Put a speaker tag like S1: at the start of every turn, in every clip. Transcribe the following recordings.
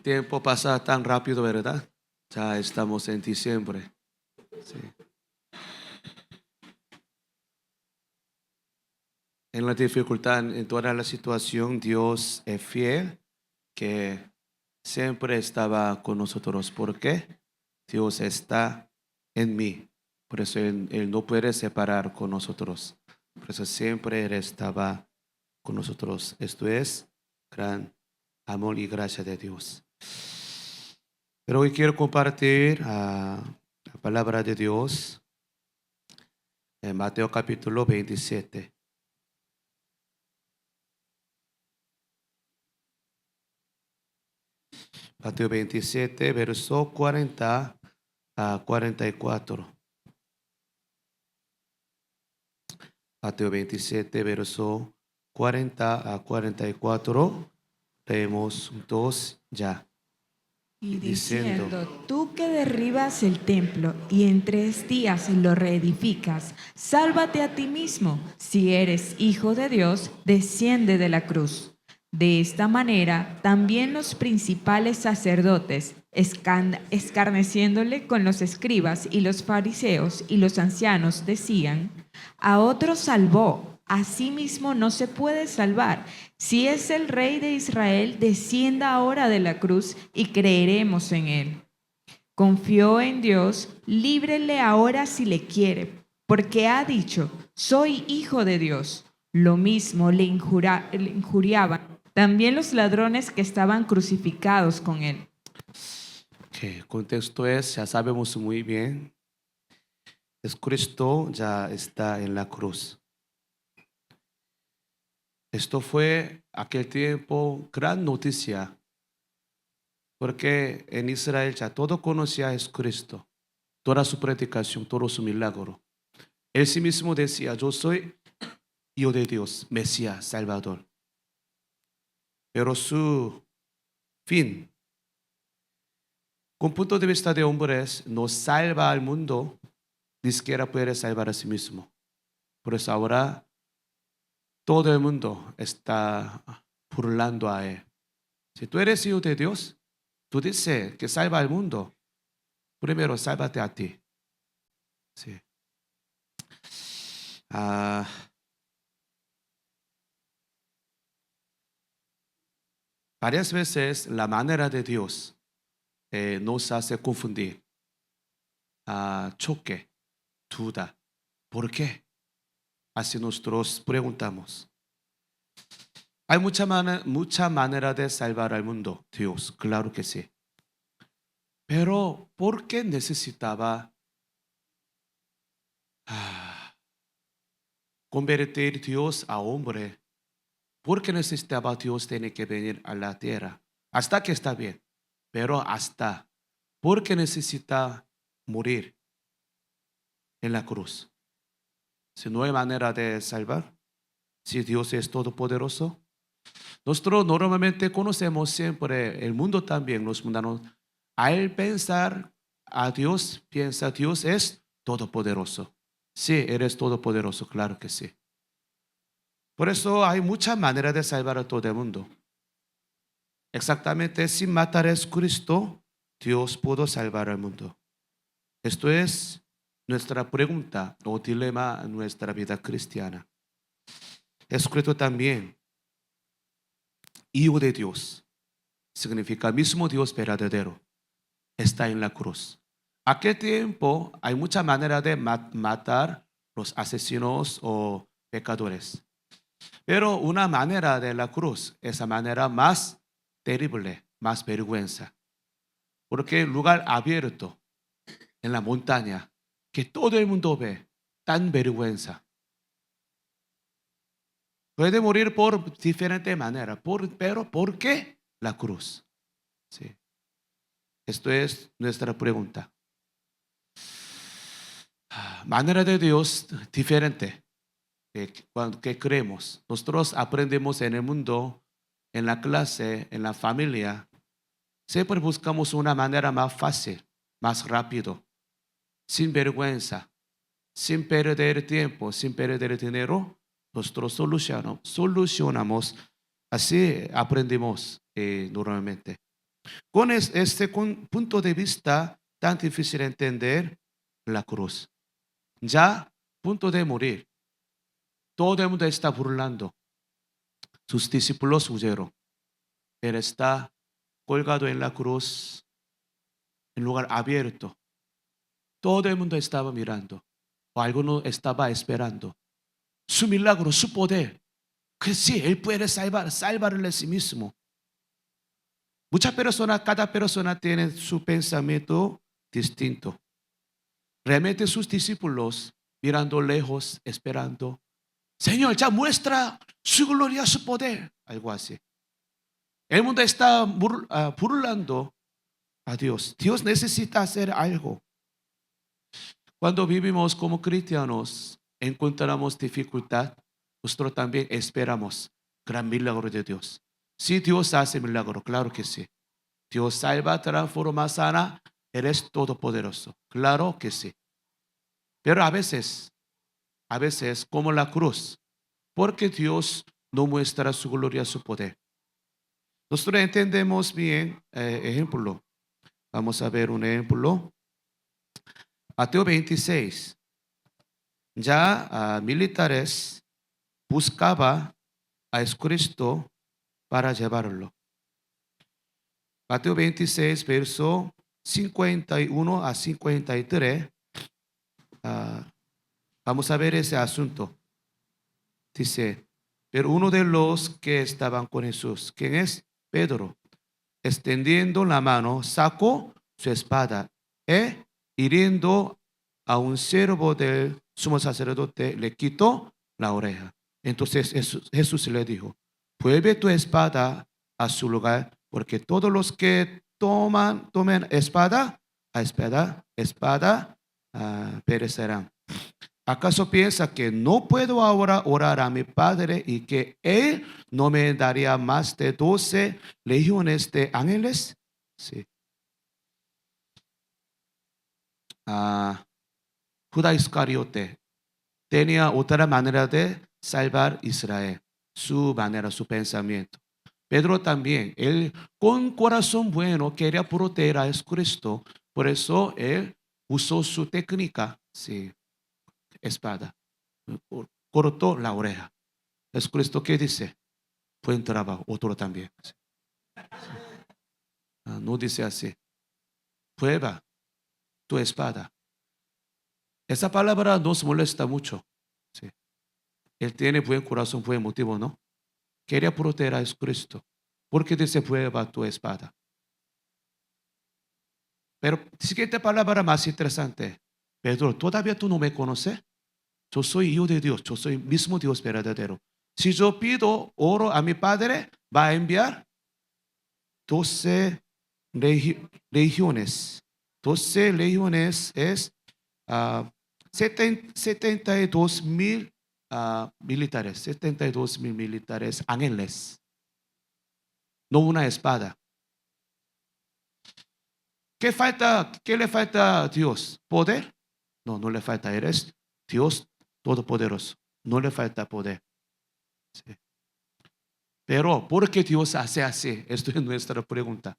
S1: tiempo pasa tan rápido, ¿verdad? Ya estamos en diciembre. Sí. En la dificultad, en toda la situación, Dios es fiel, que siempre estaba con nosotros. ¿Por qué? Dios está en mí. Por eso Él no puede separar con nosotros. Por eso siempre Él estaba con nosotros. Esto es gran amor y gracia de Dios. Pero hoy quiero compartir la palabra de Dios en Mateo capítulo 27. Mateo 27, verso 40 a 44. Mateo 27, verso 40 a 44. Leemos juntos ya.
S2: Y
S1: Diciendo,
S2: diciendo, tú que derribas el templo y en 3 días lo reedificas, sálvate a ti mismo. Si eres hijo de Dios, desciende de la cruz. De esta manera, también los principales sacerdotes, escarneciéndole con los escribas y los fariseos y los ancianos, decían, a otro salvó, a sí mismo no se puede salvar. Si es el Rey de Israel, descienda ahora de la cruz y creeremos en él. Confió en Dios, líbrele ahora si le quiere, porque ha dicho, soy hijo de Dios. Lo mismo le injuriaban también los ladrones que estaban crucificados con él.
S1: que el contexto es, ya sabemos muy bien, es Cristo ya está en la cruz. Esto fue aquel tiempo gran noticia, porque en Israel ya todo conocía a Jesucristo, toda su predicación, todo su milagro. Él sí mismo decía, yo soy hijo de Dios, Mesías, Salvador. Pero su fin, con punto de vista de hombres, no salva al mundo, ni siquiera puede salvar a sí mismo. Por eso ahora todo el mundo está burlando a él. Si tú eres hijo de Dios, tú dices que salva al mundo. Primero, sálvate a ti. Sí. Ah, varias veces la manera de Dios nos hace confundir, choque, duda. ¿Por qué? Así nosotros preguntamos. Hay mucha manera de salvar al mundo, Dios, claro que sí. Pero ¿por qué necesitaba convertir Dios a hombre? ¿Por qué necesitaba Dios tener que venir a la tierra? Hasta que está bien, pero hasta. ¿Por qué necesita morir en la cruz? Si no hay manera de salvar, si Dios es todopoderoso. Nosotros normalmente conocemos siempre el mundo también, los mundanos. Al pensar a Dios, piensa Dios es todopoderoso. Sí, eres todopoderoso, claro que sí. Por eso hay muchas maneras de salvar a todo el mundo. Exactamente, sin matar a Cristo, Dios pudo salvar al mundo. Esto es nuestra pregunta o dilema en nuestra vida cristiana. Escrito también, hijo de Dios, significa mismo Dios verdadero, está en la cruz. ¿A qué tiempo hay mucha manera de matar los asesinos o pecadores? Pero una manera de la cruz, esa manera más terrible, más vergüenza. Porque lugar abierto en la montaña que todo el mundo ve, tan vergüenza. Puede morir por diferente manera, pero ¿por qué la cruz? Sí. Esto es nuestra pregunta. Manera de Dios diferente que creemos. Nosotros aprendemos en el mundo, en la clase, en la familia. Siempre buscamos una manera más fácil, más rápido, sin vergüenza, sin perder tiempo, sin perder dinero. Nosotros solucionamos. Así aprendimos normalmente. Con este punto de vista tan difícil de entender, la cruz. Ya, punto de morir. Todo el mundo está burlando. Sus discípulos huyeron. Él está colgado en la cruz, en lugar abierto. Todo el mundo estaba mirando. O alguno estaba esperando. Su milagro, su poder. Que sí, Él puede salvarle a sí mismo. Muchas personas, cada persona tiene su pensamiento distinto. Realmente sus discípulos mirando lejos, esperando. Señor, ya muestra su gloria, su poder. Algo así. El mundo está burlando a Dios. Dios necesita hacer algo. Cuando vivimos como cristianos, encontramos dificultad. Nosotros también esperamos gran milagro de Dios. Si Dios hace milagro, claro que sí. Dios salva, transforma, sana. Eres todopoderoso. Claro que sí. Pero a veces, como la cruz, porque Dios no muestra su gloria, su poder. Nosotros entendemos bien, ejemplo. Vamos a ver un ejemplo. Mateo 26. Ya militares buscaba a Jesucristo para llevarlo. Mateo 26, verso 51 a 53. Vamos a ver ese asunto. Dice, pero uno de los que estaban con Jesús, ¿quién es? Pedro, extendiendo la mano, sacó su espada e hiriendo a un siervo del sumo sacerdote, le quitó la oreja. Entonces Jesús le dijo, vuelve tu espada a su lugar, porque todos los que tomen espada, perecerán. ¿Acaso piensa que no puedo ahora orar a mi Padre y que Él no me daría más de 12 legiones de ángeles? Sí. Judas Iscariote tenía otra manera de salvar a Israel. Su manera, su pensamiento. Pedro también, él con corazón bueno quería proteger a Jesucristo. Por eso él usó su técnica, sí, espada. Cortó la oreja. Jesucristo, ¿qué dice? Buen trabajo, otro también. Sí. No dice así. Prueba tu espada. Esa palabra nos molesta mucho. Sí. Él tiene buen corazón, buen motivo, ¿no? Quería proteger a Jesucristo. ¿Por qué dice prueba tu espada? Pero siguiente palabra más interesante. Pedro, ¿todavía tú no me conoces? Yo soy hijo de Dios, yo soy mismo Dios verdadero. Si yo pido oro a mi Padre, va a enviar 12 legiones. 12 legiones es 72,000 militares, 72,000 militares ángeles. No una espada. ¿Qué le falta a Dios? ¿Poder? No, no le falta. Eres Dios todopoderoso. No le falta poder. Sí. Pero, ¿por qué Dios hace así? Esto es nuestra pregunta.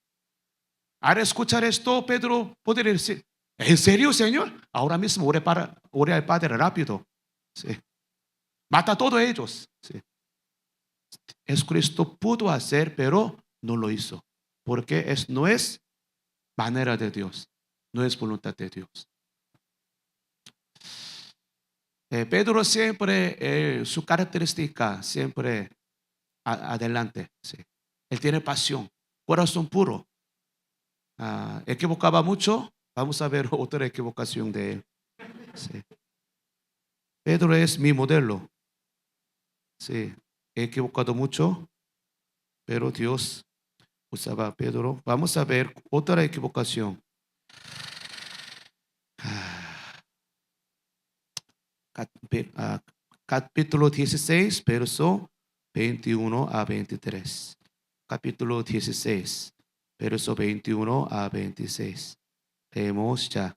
S1: Al escuchar esto, Pedro podría decir, ¿en serio, Señor? Ahora mismo ore al Padre rápido. Sí. Mata a todos ellos. Sí. Jesucristo pudo hacer, pero no lo hizo. Porque no es manera de Dios. No es voluntad de Dios. Pedro siempre, su característica, siempre adelante. Sí. Él tiene pasión, corazón puro. Equivocaba mucho. Vamos a ver otra equivocación de él. Sí. Pedro es mi modelo. Sí. He equivocado mucho, pero Dios usaba a Pedro. Vamos a ver otra equivocación. Capítulo 16, verso 21 a 23. Capítulo 16, verso 21 a 26. Leemos ya.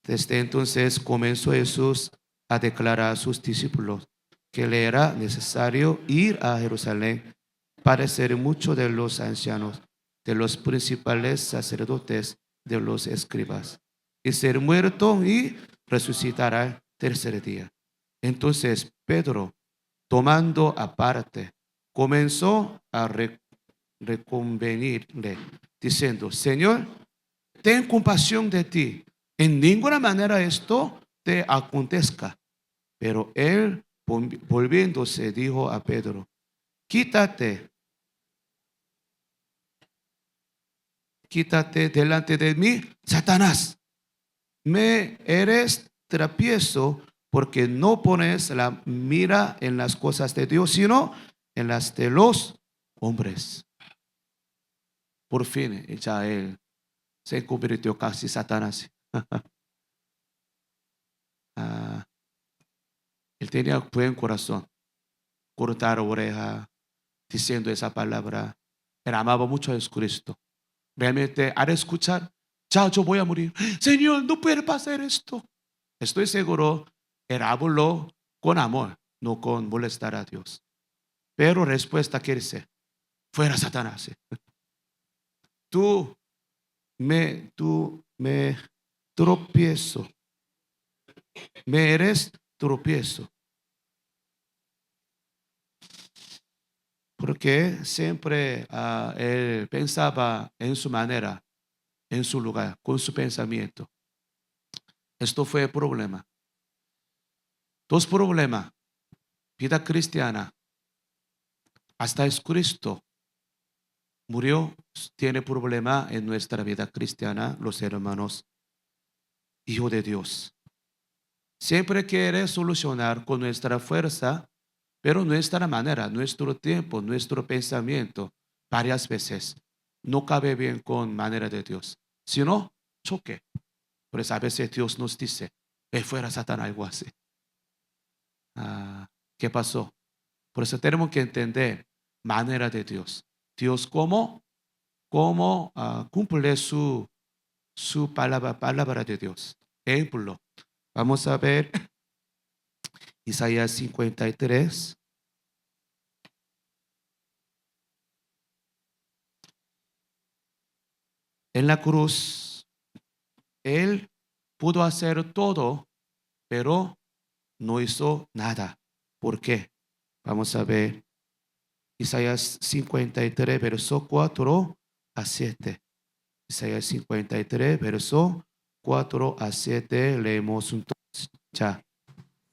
S1: Desde entonces comenzó Jesús a declarar a sus discípulos que le era necesario ir a Jerusalén, padecer mucho de los ancianos de los principales sacerdotes, de los escribas, y ser muerto y resucitar al tercer día. Entonces Pedro, tomando aparte, comenzó a reconvenirle, diciendo: Señor, ten compasión de ti. En ninguna manera esto te acontezca. Pero él, volviéndose, dijo a Pedro: Quítate delante de mí, Satanás. Me eres tropiezo porque no pones la mira en las cosas de Dios, sino en las de los hombres. Por fin, ya él se convirtió casi Satanás. Ah, él tenía buen corazón, cortar oreja, diciendo esa palabra. Él amaba mucho a Jesucristo. Realmente, al escuchar, ya yo voy a morir, Señor, no puede pasar esto. Estoy seguro, él habló con amor, no con molestar a Dios. Pero respuesta quiere ser: fuera Satanás. Tú me tropiezo. Me eres tropiezo. Porque siempre él pensaba en su manera, en su lugar, con su pensamiento. Esto fue el problema. Dos problemas. Vida cristiana. Hasta Jesucristo murió, tiene problema en nuestra vida cristiana, los hermanos, hijo de Dios. Siempre quiere solucionar con nuestra fuerza, pero nuestra manera, nuestro tiempo, nuestro pensamiento, varias veces no cabe bien con manera de Dios, sino choque. Por eso a veces Dios nos dice: fuera Satanás, algo así. ¿Qué pasó? Por eso tenemos que entender manera de Dios. Dios cómo cumple su palabra de Dios. Ejemplo, vamos a ver Isaías 53. En la cruz, Él pudo hacer todo, pero no hizo nada. ¿Por qué? Vamos a ver Isaías 53, verso 4 a 7. Isaías 53, verso 4 a 7. Leemos un ya.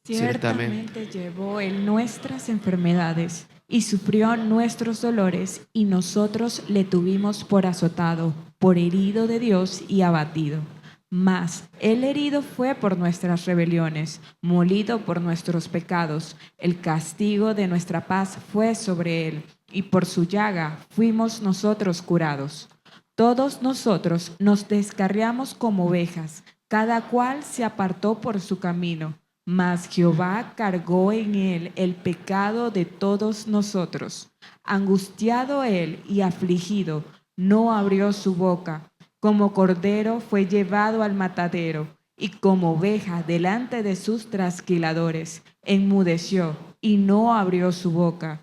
S2: Ciertamente llevó él nuestras enfermedades y sufrió nuestros dolores, y nosotros le tuvimos por azotado, por herido de Dios y abatido. Mas el herido fue por nuestras rebeliones, molido por nuestros pecados. El castigo de nuestra paz fue sobre él, y por su llaga fuimos nosotros curados. Todos nosotros nos descarriamos como ovejas, cada cual se apartó por su camino, mas Jehová cargó en él el pecado de todos nosotros. Angustiado él y afligido, no abrió su boca. Como cordero fue llevado al matadero, y como oveja delante de sus trasquiladores, enmudeció y no abrió su boca.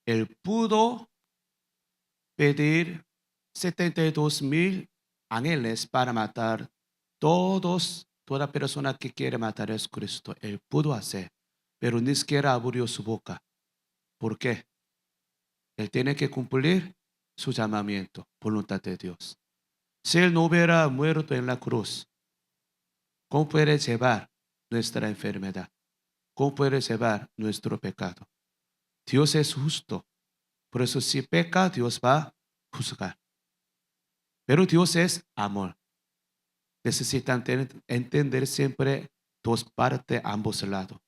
S1: Él pudo pedir 72,000 ángeles para matar toda persona que quiere matar a Jesucristo. Él pudo hacer, pero ni siquiera abrió su boca. ¿Por qué? Él tiene que cumplir su llamamiento, voluntad de Dios. Si Él no hubiera muerto en la cruz, ¿cómo puede llevar nuestra enfermedad? ¿Cómo puede llevar nuestro pecado? Dios es justo. Por eso si peca, Dios va a juzgar. Pero Dios es amor. Necesitan entender siempre dos partes, ambos lados.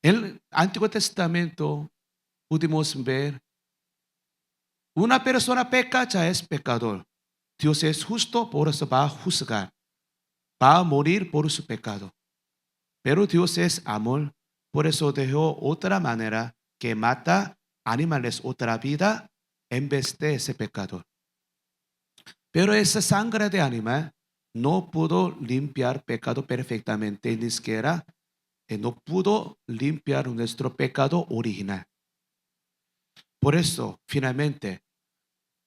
S1: En el Antiguo Testamento pudimos ver: una persona peca, ya es pecador. Dios es justo, por eso va a juzgar. Va a morir por su pecado. Pero Dios es amor, por eso dejó otra manera que mata animales, otra vida, en vez de ese pecador. Pero esa sangre de animal no pudo limpiar pecado perfectamente, ni siquiera no pudo limpiar nuestro pecado original. Por eso, finalmente,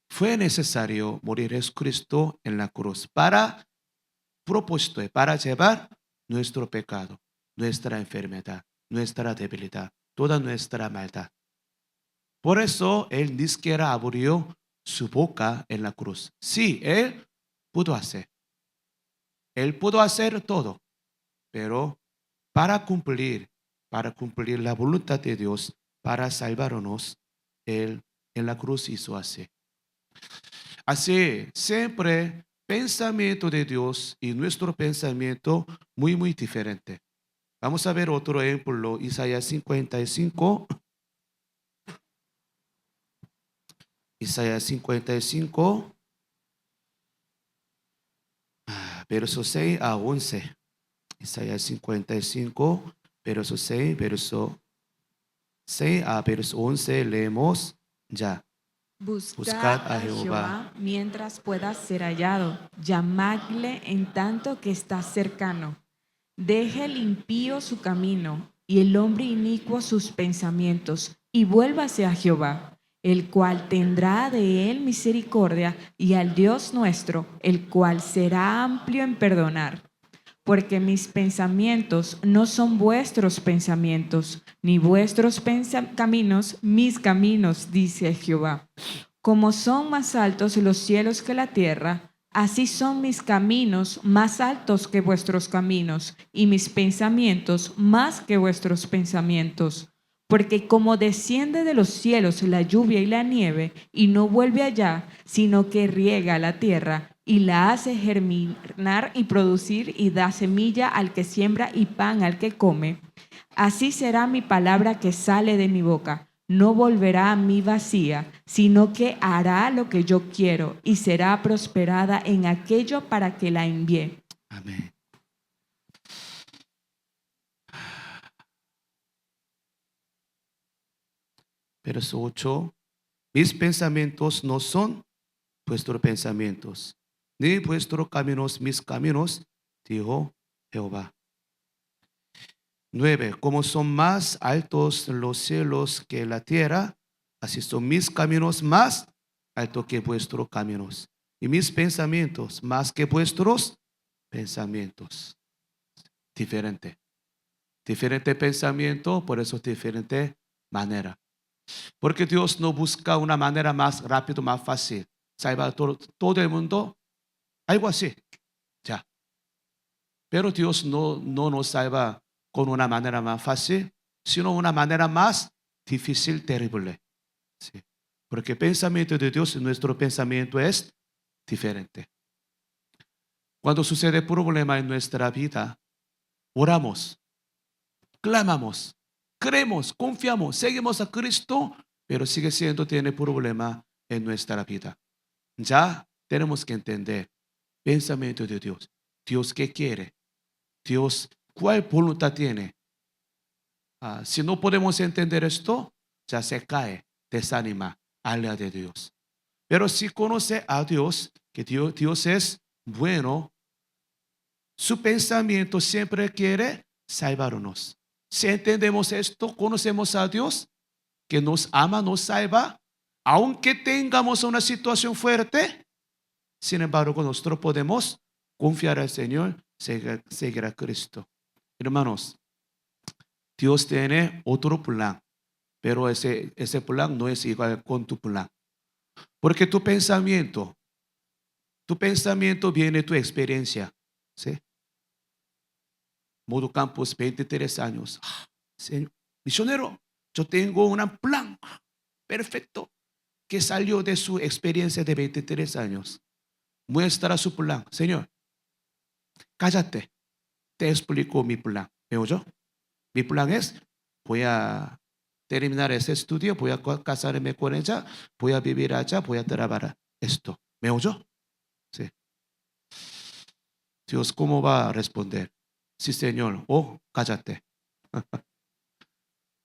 S1: fue necesario morir Jesucristo en la cruz para propósito, para llevar nuestro pecado, nuestra enfermedad, nuestra debilidad, toda nuestra maldad. Por eso Él ni siquiera abrió su boca en la cruz. Sí, Él pudo hacer. Él pudo hacer todo, pero para cumplir la voluntad de Dios, para salvarnos, Él en la cruz hizo así. Así, siempre pensamiento de Dios y nuestro pensamiento muy diferente. Vamos a ver otro ejemplo, Isaías 55. Isaías 55, versos 6 a 11. Isaías 55, verso 6, verso 6 a verso 11, leemos ya.
S2: Buscad
S1: Buscad a
S2: a
S1: Jehová.
S2: Jehová mientras pueda ser hallado, llamadle en tanto que está cercano. Deje el impío su camino y el hombre inicuo sus pensamientos, y vuélvase a Jehová, el cual tendrá de él misericordia, y al Dios nuestro, el cual será amplio en perdonar. Porque mis pensamientos no son vuestros pensamientos, ni vuestros caminos mis caminos, dice Jehová. Como son más altos los cielos que la tierra, así son mis caminos más altos que vuestros caminos, y mis pensamientos más que vuestros pensamientos. Porque como desciende de los cielos la lluvia y la nieve, y no vuelve allá, sino que riega la tierra, y la hace germinar y producir, y da semilla al que siembra y pan al que come, así será mi palabra que sale de mi boca. No volverá a mí vacía, sino que hará lo que yo quiero, y será prosperada en aquello para que la envíe.
S1: Amén. Verso 8. Mis pensamientos no son vuestros pensamientos, ni vuestros caminos mis caminos, dijo Jehová. 9. Como son más altos los cielos que la tierra, así son mis caminos más altos que vuestros caminos, y mis pensamientos más que vuestros pensamientos. Diferente. Diferente pensamiento, por eso diferente manera. Porque Dios no busca una manera más rápida, más fácil. Salvar todo el mundo, algo así. Ya. Pero Dios no nos salva con una manera más fácil, sino una manera más difícil, terrible. Sí. Porque el pensamiento de Dios, nuestro pensamiento es diferente. Cuando sucede problema en nuestra vida, oramos, clamamos, creemos, confiamos, seguimos a Cristo, pero sigue siendo, tiene problema en nuestra vida. Ya tenemos que entender pensamiento de Dios. Dios, ¿qué quiere? Dios, ¿cuál voluntad tiene? Si no podemos entender esto, ya se cae, desanima, habla de Dios. Pero si conoce a Dios, que Dios es bueno, su pensamiento siempre quiere salvarnos. Si entendemos esto, conocemos a Dios, que nos ama, nos salva, aunque tengamos una situación fuerte, sin embargo, nosotros podemos confiar al Señor, seguir a Cristo. Hermanos, Dios tiene otro plan, pero ese plan no es igual con tu plan. Porque tu pensamiento viene de tu experiencia. ¿Sí? Modo Campos, 23 años. Señor, misionero, yo tengo un plan perfecto que salió de su experiencia de 23 años. Muestra su plan. Señor, cállate. Te explico mi plan. ¿Me oyó? Mi plan es, voy a terminar ese estudio, voy a casarme con ella, voy a vivir allá, voy a trabajar esto. ¿Me oyó? Sí. Dios, ¿cómo va a responder? Sí, Señor. Oh, cállate.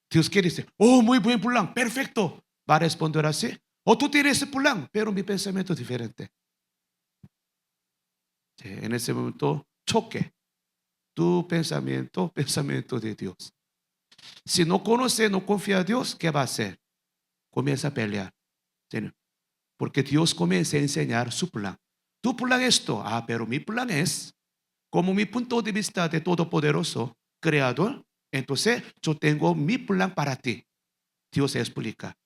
S1: Dios quiere decir, oh, muy buen plan, perfecto. Va a responder así. O tú tienes ese plan, pero mi pensamiento es diferente. Sí, en ese momento, choque. Tu pensamiento de Dios. Si no conoce, no confía a Dios, ¿qué va a hacer? comienza a pelear. Señor, porque Dios comienza a enseñar su plan. Tu plan es esto. Pero mi plan es, como mi punto de vista de Todopoderoso, Creador, entonces yo tengo mi plan para ti. Dios explica.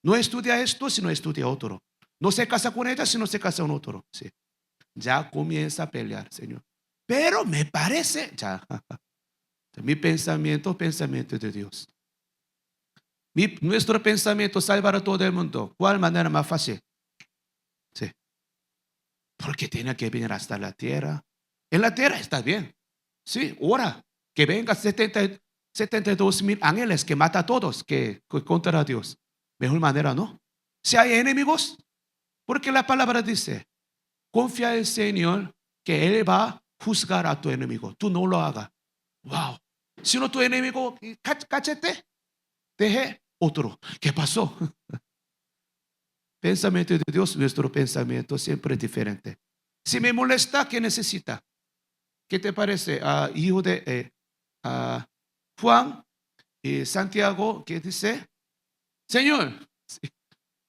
S1: No estudia esto si no estudia otro. No se casa con ella si no se casa con otro. Sí. Ya comienza a pelear, Señor. Pero me parece, ya, mi pensamiento de Dios. Nuestro pensamiento salvará a todo el mundo. ¿Cuál manera más fácil? Sí. Porque tiene que venir hasta la tierra. En la tierra está bien. Sí, ora. Que venga 72,000 ángeles que mata a todos, que contra a Dios. Mejor manera, ¿no? Si hay enemigos, porque la palabra dice, confía en el Señor que Él va a juzgar a tu enemigo. Tú no lo hagas. Wow. Si no tu enemigo, cachete, deje otro. ¿Qué pasó? Pensamiento de Dios, nuestro pensamiento siempre es diferente. Si me molesta, ¿qué necesita? ¿Qué te parece? Hijo de Juan y Santiago, ¿qué dice? Señor,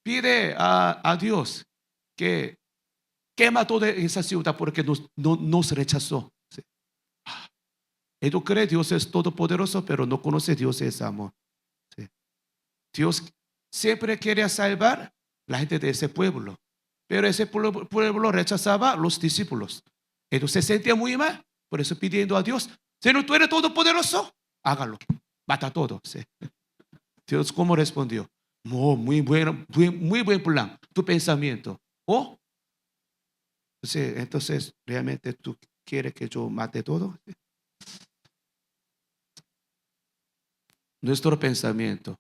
S1: pide a Dios que quema toda esa ciudad porque nos rechazó. Sí. Y tú crees Dios es todopoderoso, pero no conoce Dios es amor. Sí. Dios siempre quería salvar la gente de ese pueblo, pero ese pueblo rechazaba a los discípulos. Entonces se sentía muy mal, por eso pidiendo a Dios, Señor, tú eres todopoderoso, hágalo, mata a todos. Sí. Dios, ¿cómo respondió? Oh, muy bueno, muy buen plan, tu pensamiento. Oh, sí, entonces, ¿realmente tú quieres que yo mate todo? Nuestro pensamiento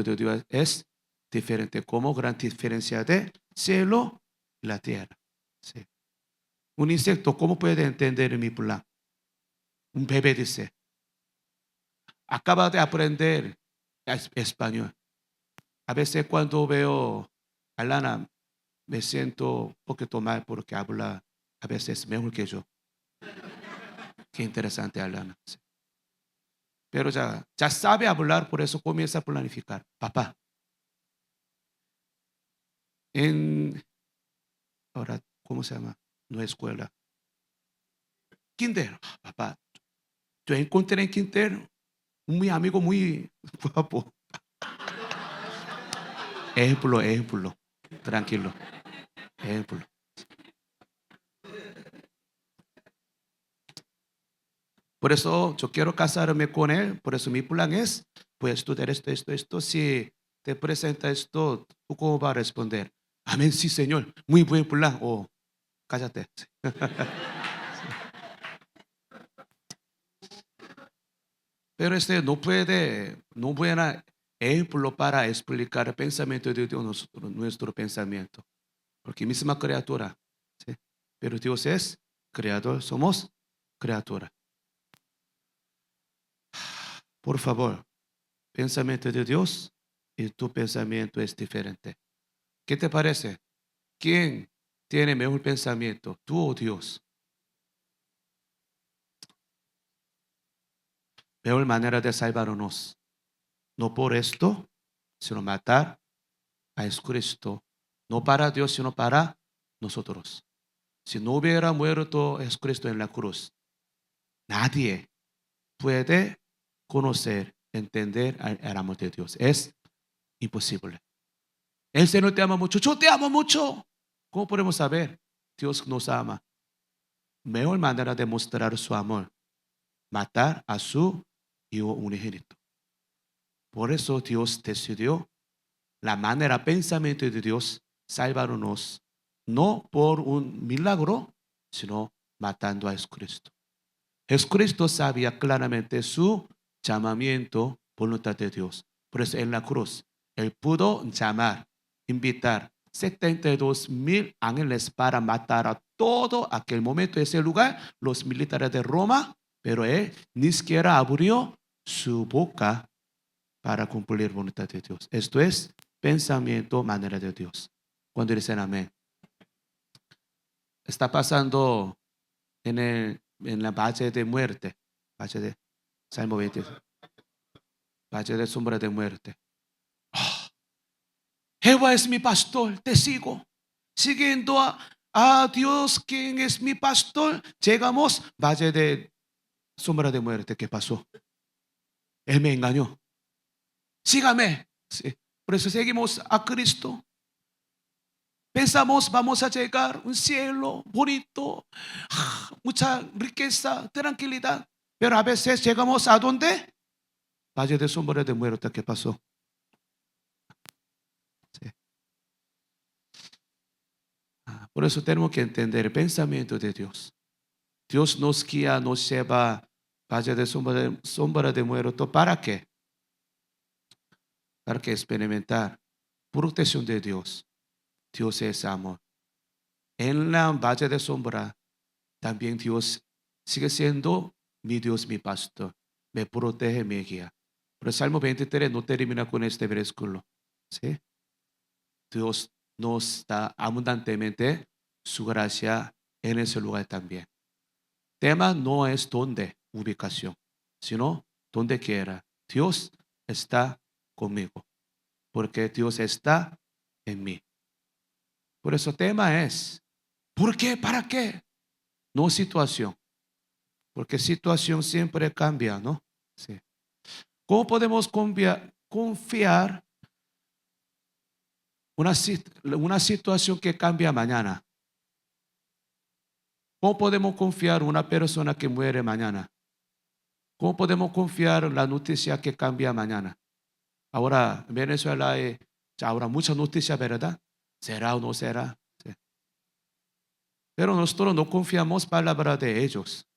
S1: de Dios es diferente, como gran diferencia de cielo y la tierra. Sí. Un insecto, ¿cómo puede entender mi plan? Un bebé dice, acaba de aprender español. A veces cuando veo a Lana, me siento un poquito mal porque habla a veces mejor que yo. Qué interesante Alana. Sí. Pero ya sabe hablar, por eso comienza a planificar. Papá, ahora, ¿cómo se llama? No es escuela. Kinder. Papá, yo encontré en Kinder un amigo muy guapo. Ejemplo. Tranquilo. Ejemplo. Por eso yo quiero casarme con él. Por eso mi plan es, pues estudiar esto. Si te presenta esto, ¿tú cómo vas a responder? Amén, sí, Señor. Muy buen plan. Oh, cállate. Pero no buena ejemplo para explicar el pensamiento de Dios, nuestro pensamiento. Porque misma criatura, ¿sí? Pero Dios es creador, somos criatura. Por favor, pensamiento de Dios y tu pensamiento es diferente. ¿Qué te parece? ¿Quién tiene mejor pensamiento, tú o Dios? Mejor manera de salvarnos. No por esto, sino matar a Jesucristo. No para Dios, sino para nosotros. Si no hubiera muerto Jesucristo en la cruz, nadie puede conocer, entender el amor de Dios. Es imposible. El Señor te ama mucho. Yo te amo mucho. ¿Cómo podemos saber? Dios nos ama. Mejor manera de mostrar su amor, matar a su Hijo unigénito. Por eso Dios decidió la manera, pensamiento de Dios, salvarnos, no por un milagro, sino matando a Jesucristo. Jesucristo sabía claramente su llamamiento, voluntad de Dios. Por eso en la cruz, Él pudo llamar, invitar 72,000 ángeles para matar a todo aquel momento, ese lugar, los militares de Roma, pero Él ni siquiera abrió su boca para cumplir voluntad de Dios. Esto es pensamiento, manera de Dios. Cuando dicen amén. Está pasando en la valle de muerte, valle de Salmo 20, valle de sombra de muerte. Jehová es mi pastor, te sigo. Siguiendo a Dios, quien es mi pastor, llegamos valle de sombra de muerte. ¿Qué pasó? Él me engañó. Sígame. Sí. Por eso seguimos a Cristo. Pensamos vamos a llegar a un cielo bonito, mucha riqueza, tranquilidad. Pero a veces llegamos a dónde? Valle de sombra de muerte. ¿Qué pasó? Sí. Por eso tenemos que entender el pensamiento de Dios. Dios nos guía, nos lleva a valle de sombra de muerte. ¿Para qué? Para que experimentar protección de Dios. Dios es amor. En la valle de sombra, también Dios sigue siendo mi Dios, mi pastor. Me protege, me guía. Pero el Salmo 23 no termina con este versículo. ¿Sí? Dios nos da abundantemente su gracia en ese lugar también. Tema no es dónde, ubicación, sino donde quiera. Dios está conmigo, porque Dios está en mí. Por eso tema es, ¿por qué? ¿Para qué? No situación, porque situación siempre cambia, ¿no? Sí. ¿Cómo podemos confiar una situación que cambia mañana? ¿Cómo podemos confiar en una persona que muere mañana? ¿Cómo podemos confiar en la noticia que cambia mañana? Ahora en Venezuela hay ahora muchas noticias, ¿verdad? ¿Será o no será? Sí. Pero nosotros no confiamos en la palabra de ellos.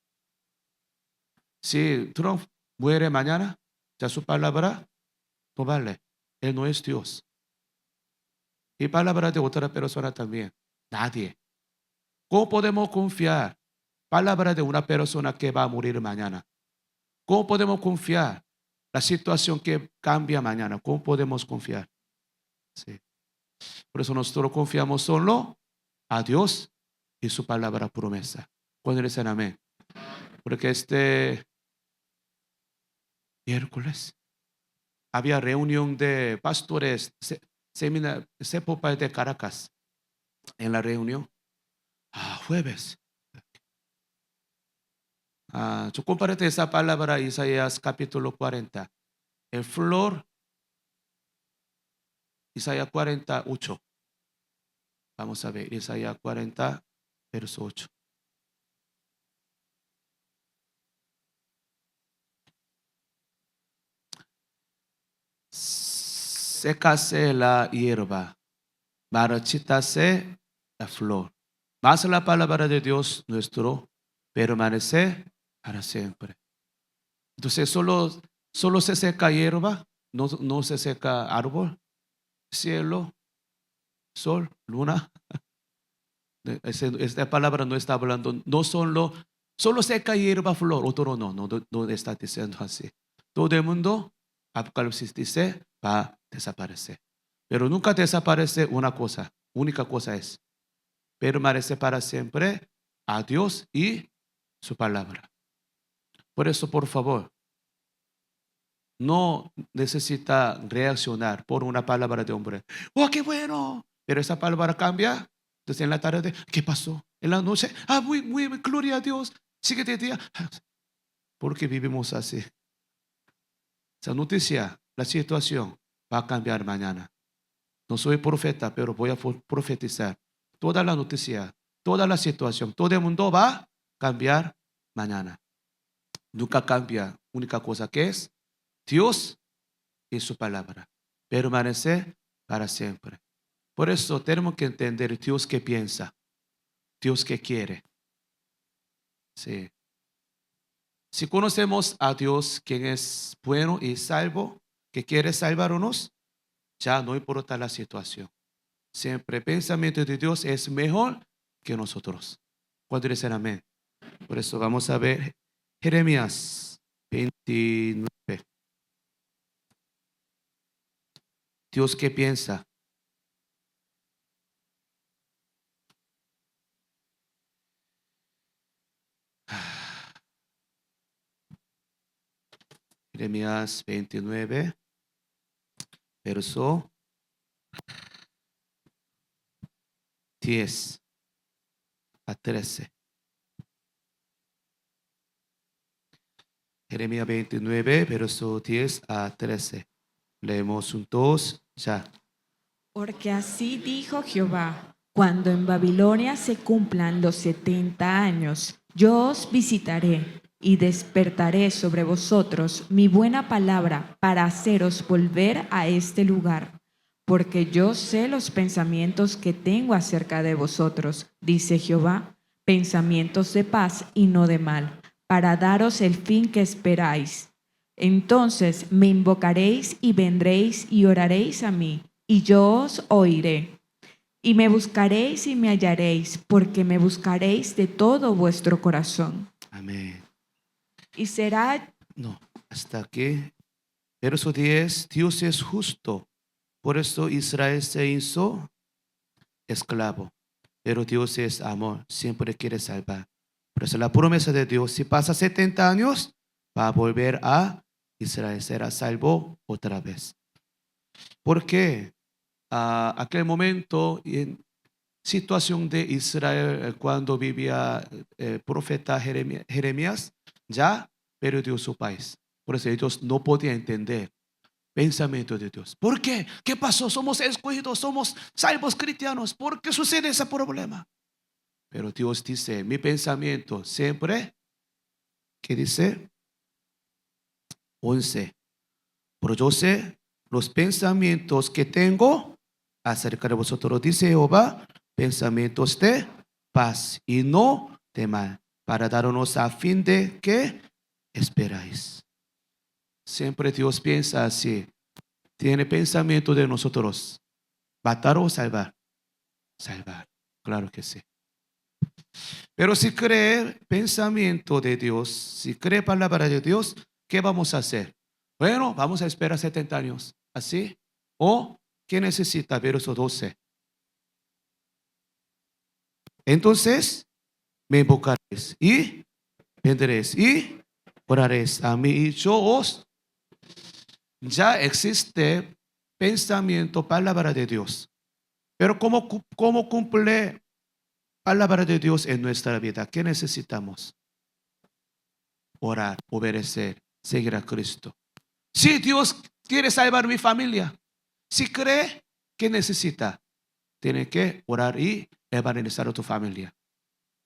S1: Si Trump muere mañana, ya su palabra no vale. Él no es Dios. Y palabra de otra persona también. Nadie. ¿Cómo podemos confiar? Palabra de una persona que va a morir mañana. ¿Cómo podemos confiar? La situación que cambia mañana. ¿Cómo podemos confiar? Sí. Por eso nosotros confiamos solo a Dios y su palabra promesa. Cuando dicen amén. Porque este miércoles había reunión de pastores, Cepopa de Caracas. En la reunión, jueves. Yo comparto esa palabra Isaías capítulo 40. El flor, Isaías 48. Vamos a ver, Isaías 40, verso 8. Sécase la hierba, marchítase la flor. Mas la palabra de Dios nuestro permanece para siempre. Entonces solo se seca hierba, no se seca árbol, cielo, sol, luna. Esta palabra no está hablando, no solo seca hierba, flor, otro no está diciendo así. Todo el mundo, Apocalipsis dice, va a desaparecer. Pero nunca desaparece una cosa, única cosa es, permanece para siempre a Dios y su palabra. Por eso, por favor, no necesita reaccionar por una palabra de hombre. ¡Oh, qué bueno! Pero esa palabra cambia. Entonces en la tarde, ¿qué pasó? En la noche, muy, gloria a Dios. Siguiente día, porque vivimos así. Esa noticia, la situación va a cambiar mañana. No soy profeta, pero voy a profetizar. Toda la noticia, toda la situación, todo el mundo va a cambiar mañana. Nunca cambia. Única cosa que es Dios y su palabra. Permanece para siempre. Por eso tenemos que entender Dios que piensa, Dios que quiere. Sí. Si conocemos a Dios, quien es bueno y salvo, que quiere salvarnos, ya no importa la situación. Siempre el pensamiento de Dios es mejor que nosotros. ¿Cuánto dicen amén? Por eso vamos a ver Jeremías 29. Dios que piensa. Jeremías 29, verso 10 a 13. Jeremías 29, verso 10 a 13. Leemos juntos ya.
S2: Porque así dijo Jehová, cuando en Babilonia se cumplan los 70 años, yo os visitaré y despertaré sobre vosotros mi buena palabra para haceros volver a este lugar. Porque yo sé los pensamientos que tengo acerca de vosotros, dice Jehová, pensamientos de paz y no de mal, para daros el fin que esperáis. Entonces me invocaréis y vendréis y oraréis a mí, y yo os oiré. Y me buscaréis y me hallaréis, porque me buscaréis de todo vuestro corazón.
S1: Amén.
S2: Y será
S1: No, hasta aquí. Verso 10. Dios es justo. Por eso Israel se hizo esclavo. Pero Dios es amor. Siempre quiere salvar. Por eso la promesa de Dios, si pasa 70 años, va a volver a Israel. Será salvo otra vez. Porque aquel momento, en situación de Israel, cuando vivía el profeta Jeremías, ya perdió su país. Por eso ellos no podían entender pensamiento de Dios. ¿Por qué? ¿Qué pasó? Somos escogidos, somos salvos cristianos. ¿Por qué sucede ese problema? Pero Dios dice, mi pensamiento siempre, ¿qué dice? 11. Pero yo sé los pensamientos que tengo acerca de vosotros, dice Jehová, pensamientos de paz y no de mal, para darnos a fin de que esperáis. Siempre Dios piensa así. Tiene pensamiento de nosotros. ¿Matar o salvar? Salvar. Claro que sí. Pero si cree pensamiento de Dios, si cree palabra de Dios, ¿qué vamos a hacer? Bueno, vamos a esperar 70 años. ¿Así? ¿O qué necesita? Verso 12. Entonces me invocaréis y vendréis y oraréis a mí y yo os. Ya existe pensamiento, palabra de Dios. Pero ¿cómo cumple palabra de Dios en nuestra vida? ¿Qué necesitamos? Orar, obedecer, seguir a Cristo. Si Dios quiere salvar mi familia, si cree que necesita, tiene que orar y evangelizar a tu familia.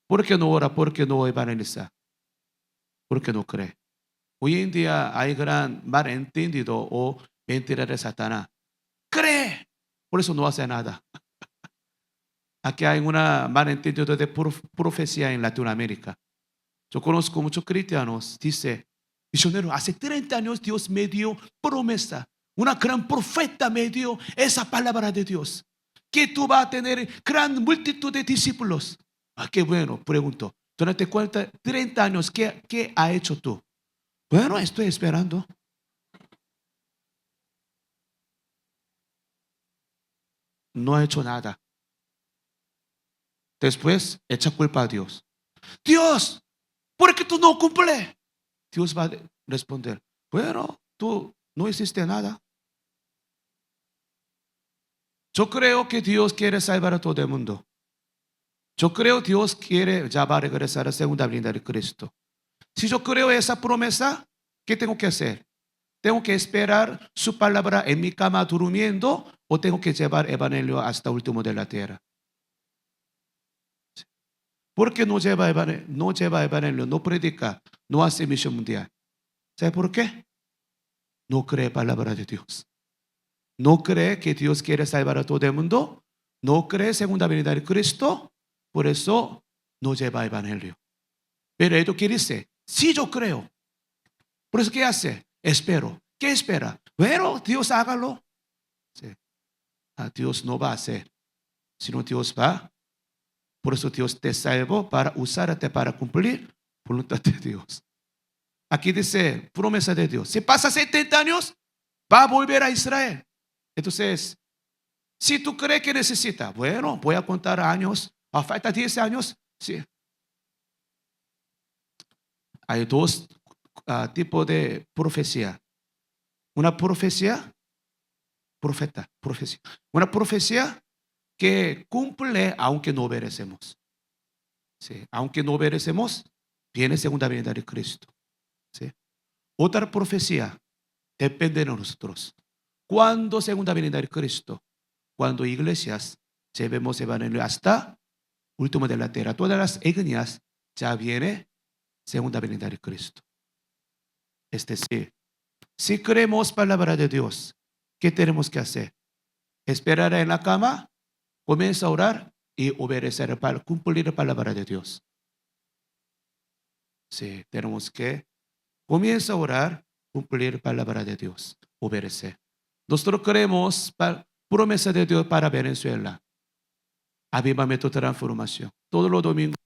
S1: ¿Por qué no ora? ¿Por qué no evangeliza? ¿Por qué no cree? Hoy en día hay gran malentendido o mentira de Satanás. Cree, por eso no hace nada. Aquí hay una malentendido de profecía en Latinoamérica. Yo conozco muchos cristianos, dice, misionero, hace 30 años Dios me dio promesa, una gran profeta me dio esa palabra de Dios, que tú vas a tener gran multitud de discípulos. Qué bueno, pregunto, durante 30 años, ¿qué ha hecho tú? Bueno, estoy esperando. No ha hecho nada. Después echa culpa a Dios. Dios, ¿por qué tú no cumples? Dios va a responder, bueno, tú no hiciste nada. Yo creo que Dios quiere salvar a todo el mundo. Yo creo que Dios quiere, ya va a regresar a la segunda venida de Cristo. Si yo creo esa promesa, ¿qué tengo que hacer? ¿Tengo que esperar su palabra en mi cama durmiendo o tengo que llevar el evangelio hasta el último de la tierra? ¿Por qué no lleva evangelio? No lleva evangelio, no predica, no hace misión mundial. ¿Sabe por qué? No cree palabra de Dios. No cree que Dios quiere salvar a todo el mundo. No cree segunda venida de Cristo. Por eso no lleva evangelio. Pero él quiere decir, sí, yo creo. Por eso, ¿qué hace? Espero. ¿Qué espera? Bueno, Dios hágalo. Sí. Dios no va a hacer, sino Dios va. Por eso Dios te salvó para usarte para cumplir voluntad de Dios. Aquí dice, promesa de Dios. Si pasa 70 años, va a volver a Israel. Entonces, si tú crees que necesita, bueno, voy a contar años. Falta 10 años. Sí. Hay dos tipos de profecía. Una profecía, profeta, profecía. Una profecía que cumple aunque no obedecemos. Sí, aunque no obedecemos, viene segunda venida de Cristo. Sí. Otra profecía depende de nosotros. Cuando segunda venida de Cristo, cuando iglesias llevemos evangelio hasta último de la tierra, todas las etnias, ya viene segunda venida de Cristo. Es decir, si creemos palabra de Dios, ¿qué tenemos que hacer? Esperar en la cama, comienza a orar y obedecer para cumplir la palabra de Dios. Sí, tenemos que comienza a orar, cumplir la palabra de Dios, obedecer. Nosotros creemos promesa de Dios para Venezuela, avivamiento, transformación. Todos los domingos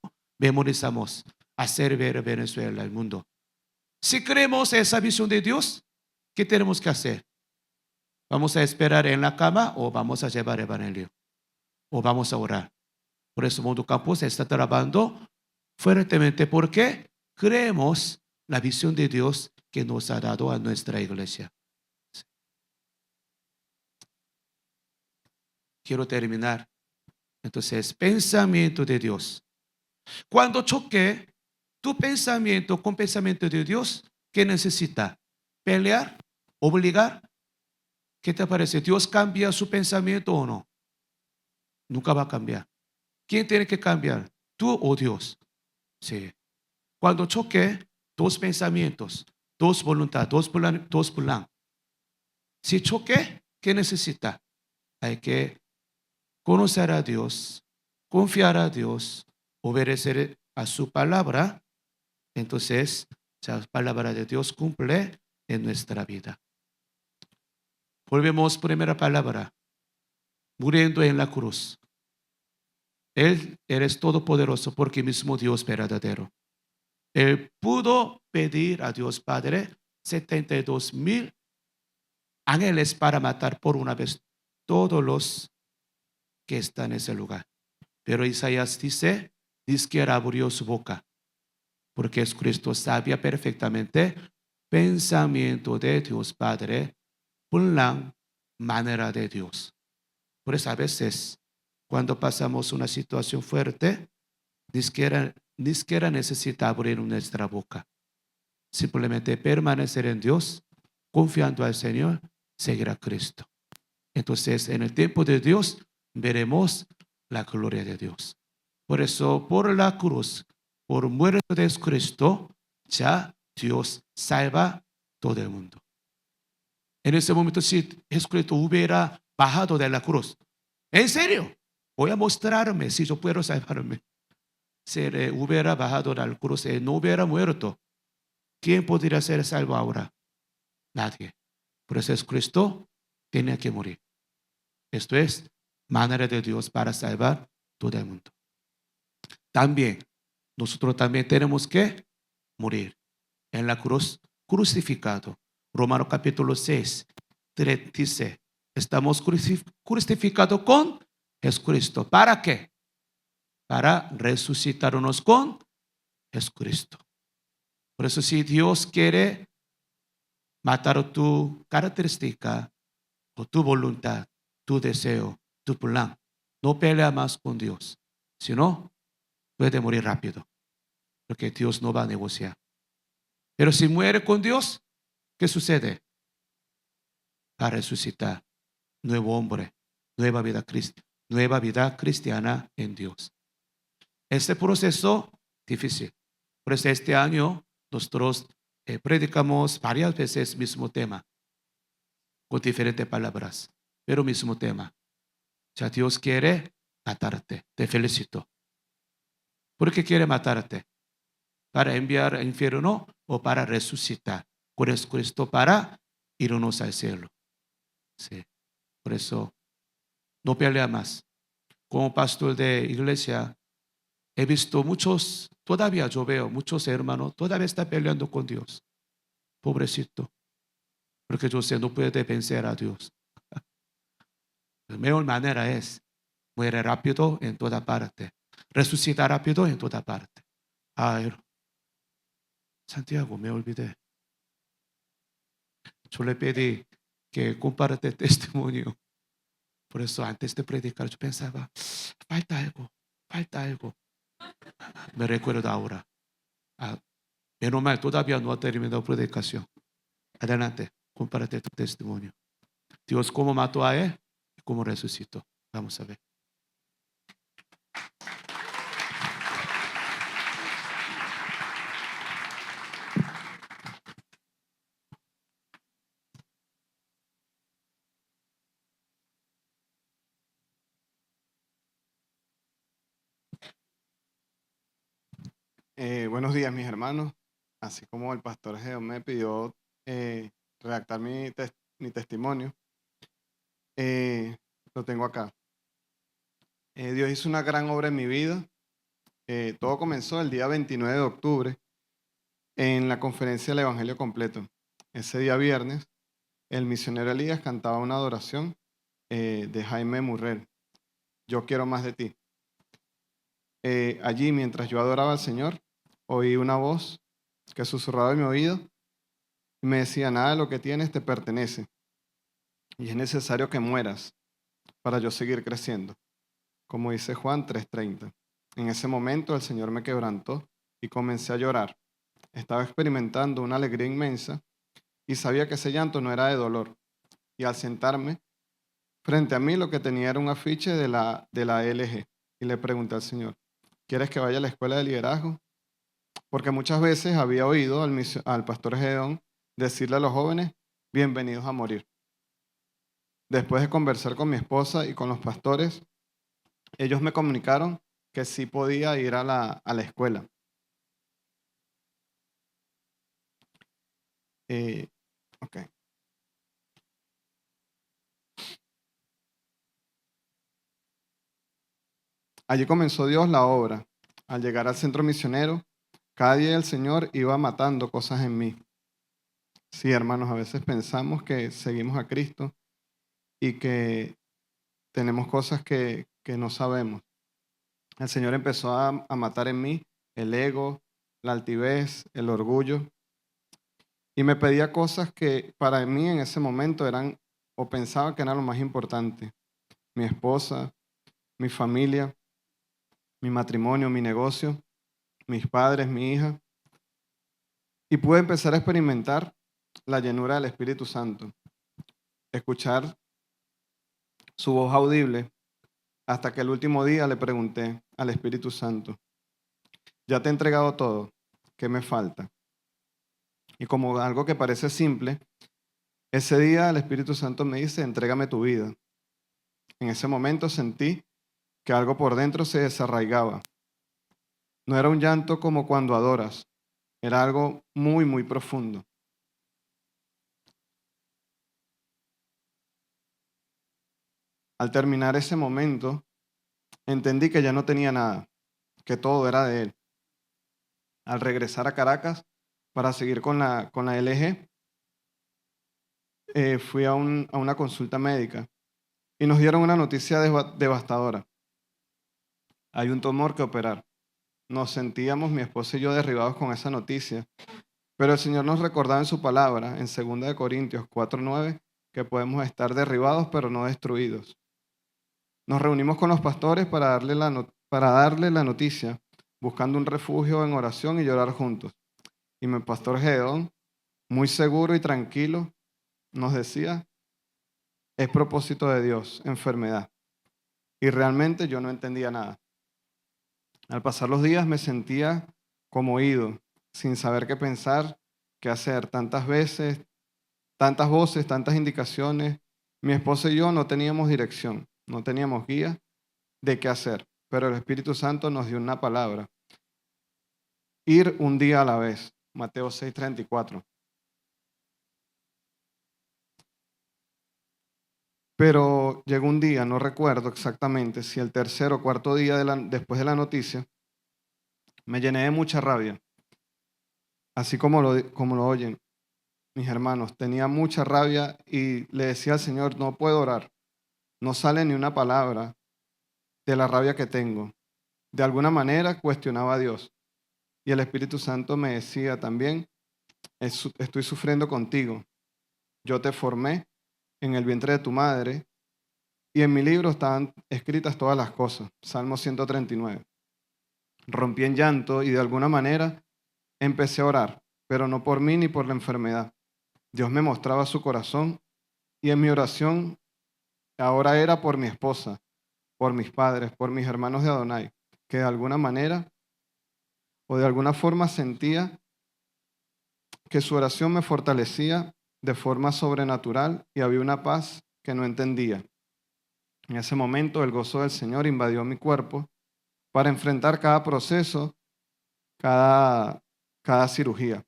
S1: memorizamos hacer ver Venezuela al mundo. Si creemos esa visión de Dios, ¿qué tenemos que hacer? ¿Vamos a esperar en la cama o vamos a llevar el evangelio? ¿O vamos a orar? Por eso Mundo Campus está trabajando fuertemente porque creemos la visión de Dios que nos ha dado a nuestra iglesia. Quiero terminar. Entonces, pensamiento de Dios. Cuando choque tu pensamiento con pensamiento de Dios, ¿qué necesita? ¿Pelear? ¿Obligar? ¿Qué te parece? ¿Dios cambia su pensamiento o no? Nunca va a cambiar. ¿Quién tiene que cambiar? ¿Tú o Dios? Sí. Cuando choque dos pensamientos, dos voluntades, dos plan. Si choque, ¿qué necesita? Hay que conocer a Dios, confiar a Dios, obedecer a su palabra. Entonces, la palabra de Dios cumple en nuestra vida. Volvemos primera palabra, muriendo en la cruz. Él eres todopoderoso porque mismo Dios verdadero. Él pudo pedir a Dios Padre 72,000 ángeles para matar por una vez todos los que están en ese lugar. Pero Isaías dice, ni siquiera abrió su boca, porque Cristo sabía perfectamente pensamiento de Dios Padre, plan, manera de Dios. Por eso a veces, cuando pasamos una situación fuerte, ni siquiera necesita abrir nuestra boca. Simplemente permanecer en Dios, confiando al Señor, seguir a Cristo. Entonces, en el tiempo de Dios, veremos la gloria de Dios. Por eso, por la cruz, por muerte de Cristo, ya Dios salva todo el mundo. En ese momento, si Jesucristo hubiera bajado de la cruz, en serio, voy a mostrarme si yo puedo salvarme. Si hubiera bajado de la cruz y no hubiera muerto, ¿quién podría ser salvo ahora? Nadie. Por eso Jesucristo tenía que morir. Esto es manera de Dios para salvar todo el mundo. También, nosotros también tenemos que morir en la cruz, crucificado. Romanos capítulo 6 dice, estamos crucificados con Jesucristo. ¿Para qué? Para resucitarnos con Jesucristo. Por eso si Dios quiere matar tu característica o tu voluntad, tu deseo, tu plan, no pelea más con Dios, sino puede morir rápido, porque Dios no va a negociar. Pero si muere con Dios, ¿qué sucede? Va a resucitar, nuevo hombre, nueva vida cristiana en Dios. Este proceso difícil. Por eso este año nosotros predicamos varias veces el mismo tema, con diferentes palabras, pero mismo tema. Ya Dios quiere matarte. Te felicito. ¿Por qué quiere matarte? ¿Para enviar al infierno o para resucitar? Por eso Cristo para irnos al cielo. Sí. Por eso no pelea más. Como pastor de iglesia, he visto muchos, todavía yo veo muchos hermanos, todavía están peleando con Dios. Pobrecito. Porque yo sé, no puede vencer a Dios. La mejor manera es muere rápido en toda parte. Resucita rápido en toda parte. Ay, Santiago, me olvidé. Yo le pedí que comparte testimonio. Por eso antes de predicar yo pensaba, falta algo, falta algo. Me recuerdo ahora. Ah, menos mal, todavía no ha terminado la predicación. Adelante, comparte tu testimonio. Dios cómo mató a él y cómo resucitó. Vamos a ver.
S3: Buenos días, mis hermanos. Así como el pastor Gedeón me pidió redactar mi testimonio, eh, lo tengo acá. Dios hizo una gran obra en mi vida. Todo comenzó el día 29 de octubre en la conferencia del Evangelio Completo. Ese día viernes, el misionero Elías cantaba una adoración de Jaime Murrell, Yo quiero más de ti. Allí, mientras yo adoraba al Señor, oí una voz que susurraba en mi oído y me decía, nada de lo que tienes te pertenece y es necesario que mueras para yo seguir creciendo, como dice Juan 3:30. En ese momento el Señor me quebrantó y comencé a llorar. Estaba experimentando una alegría inmensa y sabía que ese llanto no era de dolor. Y al sentarme, frente a mí lo que tenía era un afiche de la LG. Y le pregunté al Señor, ¿quieres que vaya a la escuela de liderazgo? Porque muchas veces había oído al pastor Gedeón decirle a los jóvenes, bienvenidos a morir. Después de conversar con mi esposa y con los pastores, ellos me comunicaron que sí podía ir a la escuela. Ok. Allí comenzó Dios la obra. Al llegar al centro misionero, cada día el Señor iba matando cosas en mí. Sí, hermanos, a veces pensamos que seguimos a Cristo y que tenemos cosas que no sabemos. El Señor empezó a matar en mí el ego, la altivez, el orgullo, y me pedía cosas que para mí en ese momento eran, o pensaba que eran lo más importante. Mi esposa, mi familia, mi matrimonio, mi negocio, mis padres, mi hija. Y pude empezar a experimentar la llenura del Espíritu Santo, escuchar su voz audible, hasta que el último día le pregunté al Espíritu Santo, ya te he entregado todo, ¿qué me falta? Y como algo que parece simple, ese día el Espíritu Santo me dice, entrégame tu vida. En ese momento sentí que algo por dentro se desarraigaba. No era un llanto como cuando adoras, era algo muy, muy profundo. Al terminar ese momento, entendí que ya no tenía nada, que todo era de Él. Al regresar a Caracas para seguir con la LG, fui a una consulta médica y nos dieron una noticia devastadora. Hay un tumor que operar. Nos sentíamos, mi esposa y yo, derribados con esa noticia, pero el Señor nos recordaba en su palabra, en 2 Corintios 4:9, que podemos estar derribados pero no destruidos. Nos reunimos con los pastores para darle la noticia, buscando un refugio en oración y llorar juntos. Y mi pastor Gedeón, muy seguro y tranquilo, nos decía, es propósito de Dios, enfermedad. Y realmente yo no entendía nada. Al pasar los días me sentía como oído, sin saber qué pensar, qué hacer. Tantas veces, tantas voces, tantas indicaciones. Mi esposa y yo no teníamos dirección, no teníamos guía de qué hacer. Pero el Espíritu Santo nos dio una palabra. Ir un día a la vez. Mateo 6:34. Pero llegó un día, no recuerdo exactamente si el tercer o cuarto día después de la noticia, me llené de mucha rabia. Así como lo oyen, mis hermanos, tenía mucha rabia y le decía al Señor, no puedo orar. No sale ni una palabra de la rabia que tengo. De alguna manera cuestionaba a Dios. Y el Espíritu Santo me decía también, estoy sufriendo contigo. Yo te formé en el vientre de tu madre y en mi libro estaban escritas todas las cosas. Salmo 139. Rompí en llanto y de alguna manera empecé a orar, pero no por mí ni por la enfermedad. Dios me mostraba su corazón y en mi oración ahora era por mi esposa, por mis padres, por mis hermanos de Adonai, que de alguna manera o de alguna forma sentía que su oración me fortalecía de forma sobrenatural y había una paz que no entendía. En ese momento el gozo del Señor invadió mi cuerpo para enfrentar cada proceso, cada cirugía.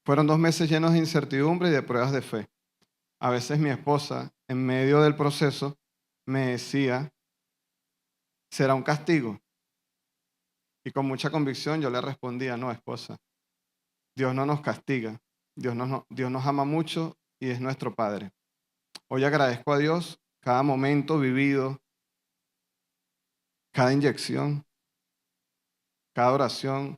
S3: Fueron 2 meses llenos de incertidumbre y de pruebas de fe. A veces mi esposa, en medio del proceso, me decía, ¿será un castigo? Y con mucha convicción yo le respondía, no, esposa, Dios no nos castiga, Dios nos ama mucho y es nuestro Padre. Hoy agradezco a Dios cada momento vivido, cada inyección, cada oración,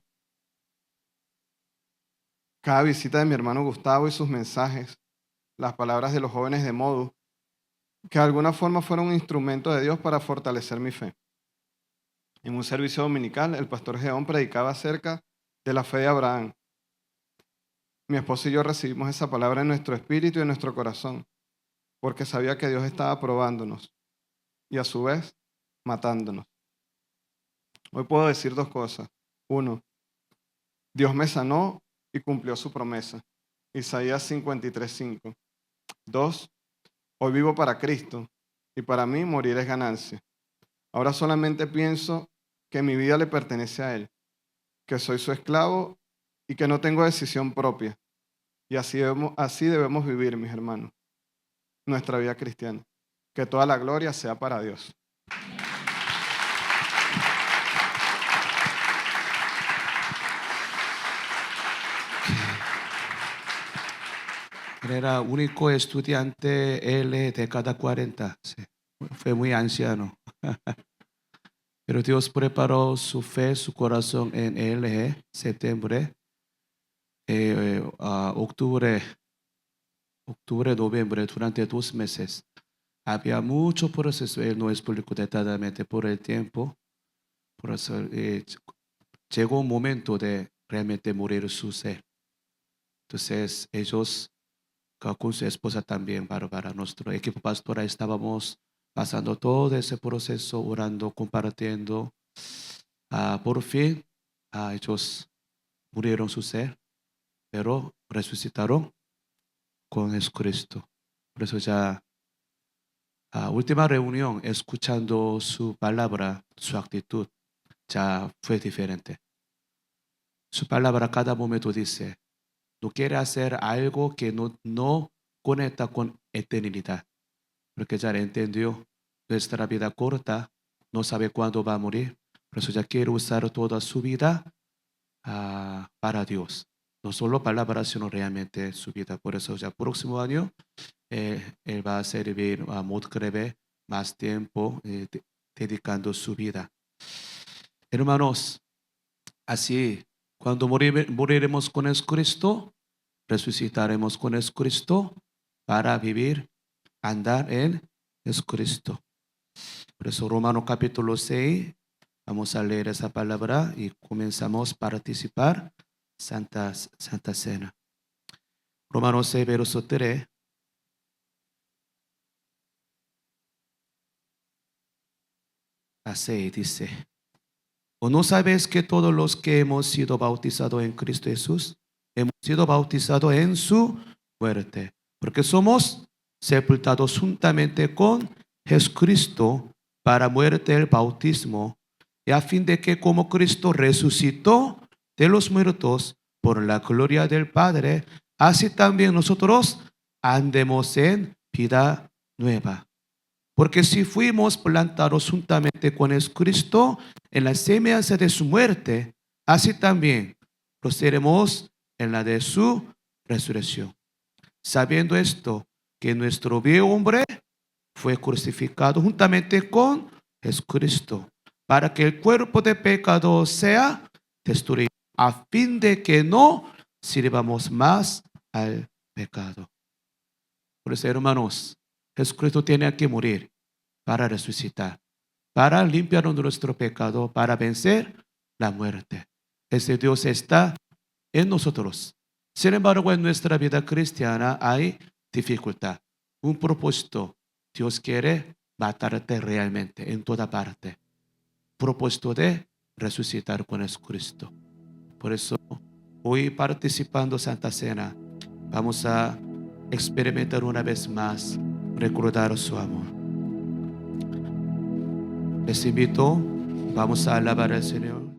S3: cada visita de mi hermano Gustavo y sus mensajes, las palabras de los jóvenes de Modu, que de alguna forma fueron un instrumento de Dios para fortalecer mi fe. En un servicio dominical, el pastor Geón predicaba acerca de la fe de Abraham. Mi esposo y yo recibimos esa palabra en nuestro espíritu y en nuestro corazón, porque sabía que Dios estaba probándonos y a su vez matándonos. Hoy puedo decir 2 cosas. 1, Dios me sanó y cumplió su promesa. Isaías 53:5. 2, hoy vivo para Cristo y para mí morir es ganancia. Ahora solamente pienso que mi vida le pertenece a Él, que soy su esclavo y que no tengo decisión propia. Y así debemos vivir, mis hermanos, nuestra vida cristiana. Que toda la gloria sea para Dios.
S1: Era único estudiante L de cada 40. Sí. Fue muy anciano. Pero Dios preparó su fe, su corazón en él, septiembre, octubre, noviembre, durante 2 meses. Había mucho proceso, él no explicó detalladamente por el tiempo. Por eso llegó un momento de realmente morir su ser. Entonces ellos, con su esposa también, para nuestro equipo pastoral, estábamos pasando todo ese proceso, orando, compartiendo. Por fin, ellos murieron su ser, pero resucitaron con Jesucristo. Por eso ya, última reunión, escuchando su palabra, su actitud, ya fue diferente. Su palabra cada momento dice, no quiere hacer algo que no conecta con eternidad, porque ya entendió nuestra vida corta, no sabe cuándo va a morir, por eso ya quiere usar toda su vida para Dios. No solo palabras, sino realmente su vida. Por eso ya próximo año él va a servir a Modgreve más tiempo, dedicando su vida. Hermanos, así cuando moriremos con Jesucristo, resucitaremos con Jesucristo para vivir, andar en Jesucristo. Por eso Romanos capítulo 6, vamos a leer esa palabra y comenzamos a participar Santa Cena. Romanos 6, verso 3. Así dice, ¿o no sabes que todos los que hemos sido bautizados en Cristo Jesús, hemos sido bautizados en su muerte? Porque somos sepultados juntamente con Jesucristo para muerte el bautismo, y a fin de que como Cristo resucitó de los muertos por la gloria del Padre, así también nosotros andemos en vida nueva. Porque si fuimos plantados juntamente con Jesucristo en la semejanza de su muerte, así también procederemos en la de su resurrección. Sabiendo esto, que nuestro viejo hombre fue crucificado juntamente con Jesucristo, para que el cuerpo de pecado sea destruido, a fin de que no sirvamos más al pecado. Por eso, hermanos, Jesucristo tiene que morir para resucitar, para limpiar nuestro pecado, para vencer la muerte. Ese Dios está en nosotros. Sin embargo, en nuestra vida cristiana hay dificultad, un propósito. Dios quiere matarte realmente en toda parte. Propósito de resucitar con Jesucristo. Por eso, hoy participando Santa Cena, vamos a experimentar una vez más, recordar su amor. Les invito, vamos a alabar al Señor.